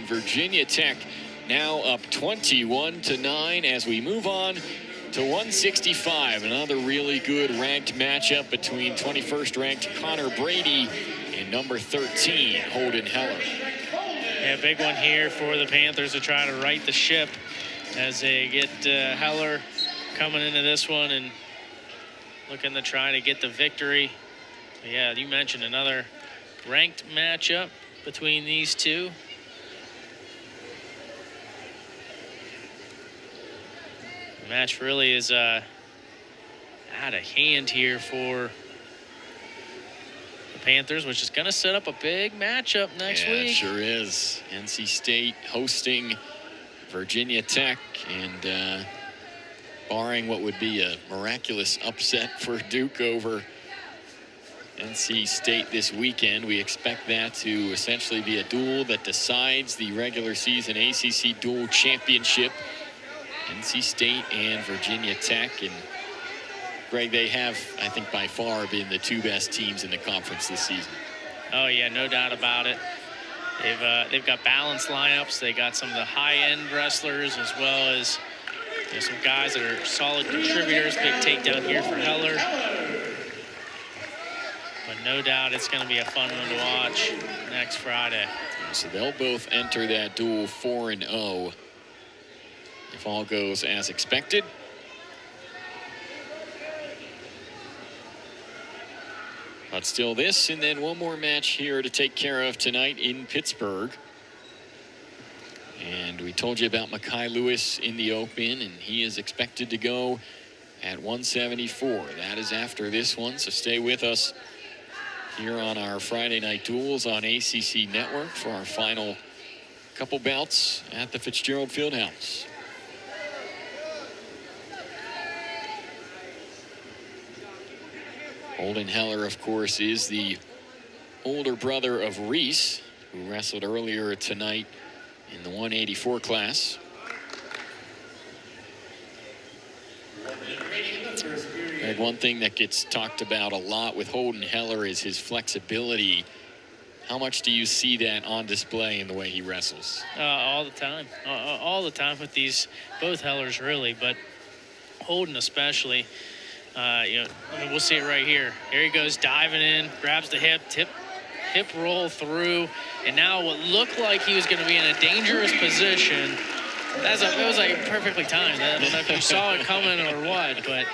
Virginia Tech now up 21-9 as we move on to 165. Another really good ranked matchup between 21st ranked Connor Brady and number 13 Holden Heller. Yeah, big one here for the Panthers to try to right the ship as they get Heller coming into this one and looking to try to get the victory. But yeah, you mentioned another ranked matchup between these two. The match really is out of hand here for the Panthers, which is going to set up a big matchup next week. It sure is. NC State hosting Virginia Tech, and barring what would be a miraculous upset for Duke over NC State this weekend, we expect that to essentially be a duel that decides the regular season ACC dual championship. NC State and Virginia Tech. And Greg, they have, I think, by far been the two best teams in the conference this season. Oh yeah, no doubt about it. They've got balanced lineups. They got some of the high-end wrestlers as well as some guys that are solid contributors. Big takedown here for Heller. But no doubt it's going to be a fun one to watch next Friday. So they'll both enter that duel 4-0 if all goes as expected. But still this, and then one more match here to take care of tonight in Pittsburgh. And we told you about Mekhi Lewis in the open, and he is expected to go at 174. That is after this one, so stay with us here on our Friday Night Duels on ACC Network for our final couple bouts at the Fitzgerald Fieldhouse. Holden Heller, of course, is the older brother of Reese, who wrestled earlier tonight in the 184 class. And one thing that gets talked about a lot with Holden Heller is his flexibility. How much do you see that on display in the way he wrestles? All the time. All the time with these, both Hellers really, but Holden especially. We'll see it right here. Here he goes diving in, grabs the hip roll through, and now what looked like he was going to be in a dangerous position. It was like perfectly timed. I don't know if you saw it coming or what, but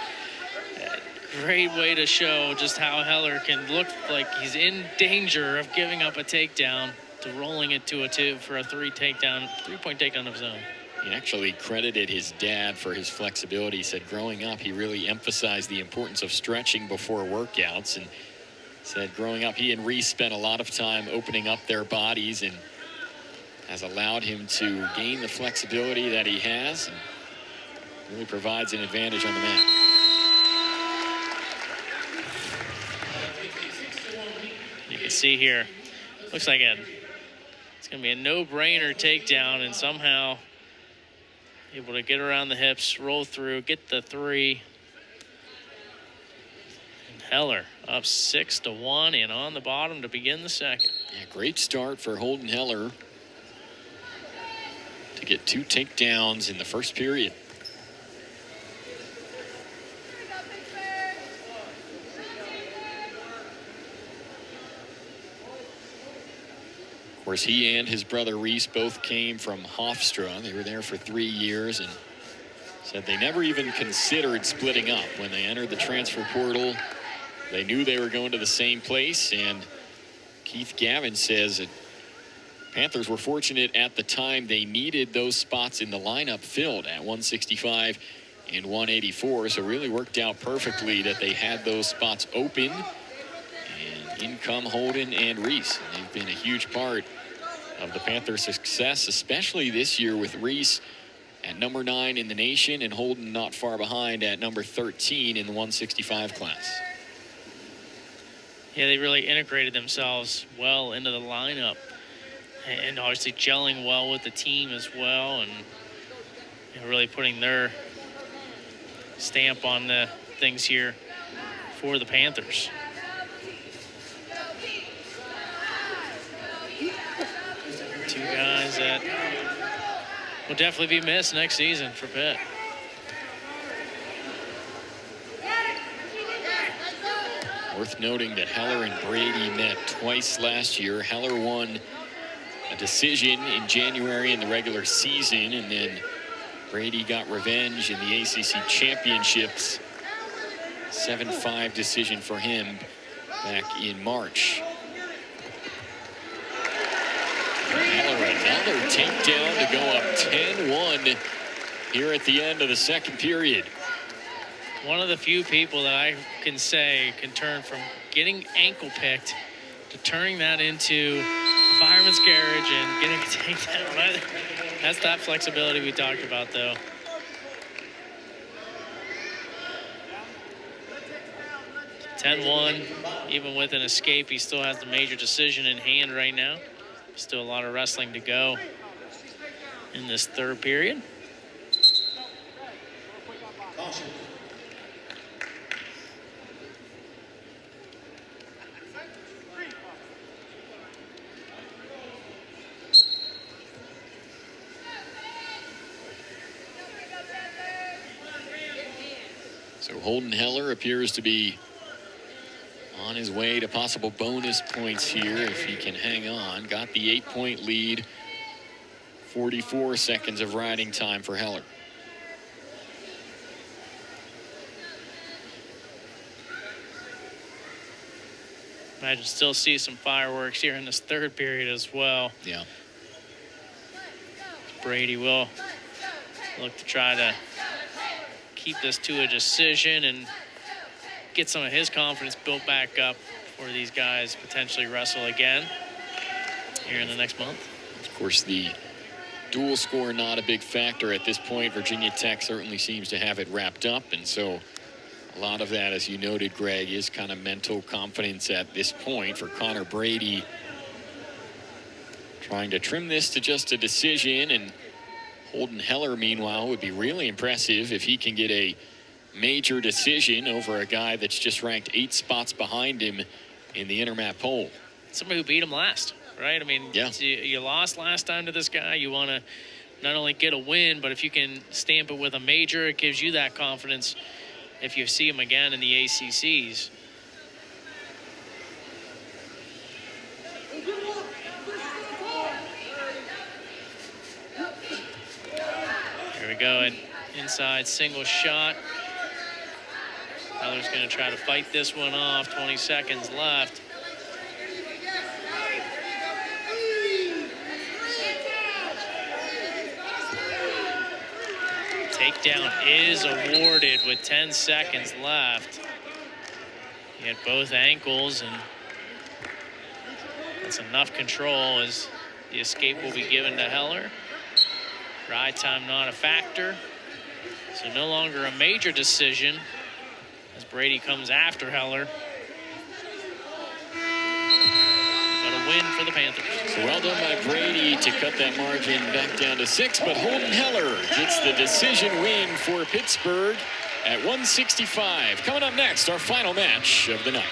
great way to show just how Heller can look like he's in danger of giving up a takedown to rolling it to a two for a three-point takedown of his own. He actually credited his dad for his flexibility. He said growing up, he really emphasized the importance of stretching before workouts, and said growing up, he and Reese spent a lot of time opening up their bodies and has allowed him to gain the flexibility that he has and really provides an advantage on the mat. You can see here, looks like it's going to be a no-brainer takedown, and somehow able to get around the hips, roll through, get the three. And Heller up 6-1 and on the bottom to begin the second. Yeah, great start for Holden Heller to get two takedowns in the first period. Of course, he and his brother Reese both came from Hofstra. They were there for 3 years and said they never even considered splitting up. When they entered the transfer portal, they knew they were going to the same place. And Keith Gavin says that Panthers were fortunate at the time they needed those spots in the lineup filled at 165 and 184. So it really worked out perfectly that they had those spots open. And in come Holden and Reese. And they've been a huge part of the Panthers' success, especially this year with Reese at number 9 in the nation and Holden not far behind at number 13 in the 165 class. Yeah, they really integrated themselves well into the lineup and obviously gelling well with the team as well, and really putting their stamp on the things here for the Panthers. Two guys guys that will definitely be missed next season for Pitt. Worth noting that Heller and Brady met twice last year. Heller won a decision in January in the regular season, and then Brady got revenge in the ACC championships. 7-5 decision for him back in March. Heller, another takedown to go up 10-1 here at the end of the second period. One of the few people that I can say can turn from getting ankle picked to turning that into a fireman's carriage and getting a takedown. That's that flexibility we talked about, though. (10-1), even with an escape, he still has the major decision in hand right now. Still a lot of wrestling to go in this third period. So Holden Heller appears to be on his way to possible bonus points here if he can hang on. Got the 8-point lead. 44 seconds of riding time for Heller. Imagine still see some fireworks here in this third period as well. Yeah. Brady will look to try to keep this to a decision and get some of his confidence built back up for these guys potentially wrestle again here in the next month. Of course, the dual score not a big factor at this point. Virginia Tech certainly seems to have it wrapped up, and so a lot of that, as you noted, Greg, is kind of mental confidence at this point for Connor Brady, trying to trim this to just a decision. And Holden Heller, meanwhile, would be really impressive if he can get a major decision over a guy that's just ranked 8 spots behind him in the Intermat poll. Somebody who beat him last, right? I mean, yeah. You lost last time to this guy. You want to not only get a win, but if you can stamp it with a major, it gives you that confidence if you see him again in the ACCs. Here we go, an inside single shot. Heller's going to try to fight this one off. 20 seconds left. Takedown is awarded with 10 seconds left. He had both ankles, and that's enough control as the escape will be given to Heller. Ride time not a factor, so no longer a major decision as Brady comes after Heller. But a win for the Panthers. So well done by Brady to cut that margin back down to 6, but Holden Heller gets the decision win for Pittsburgh at 165. Coming up next, our final match of the night.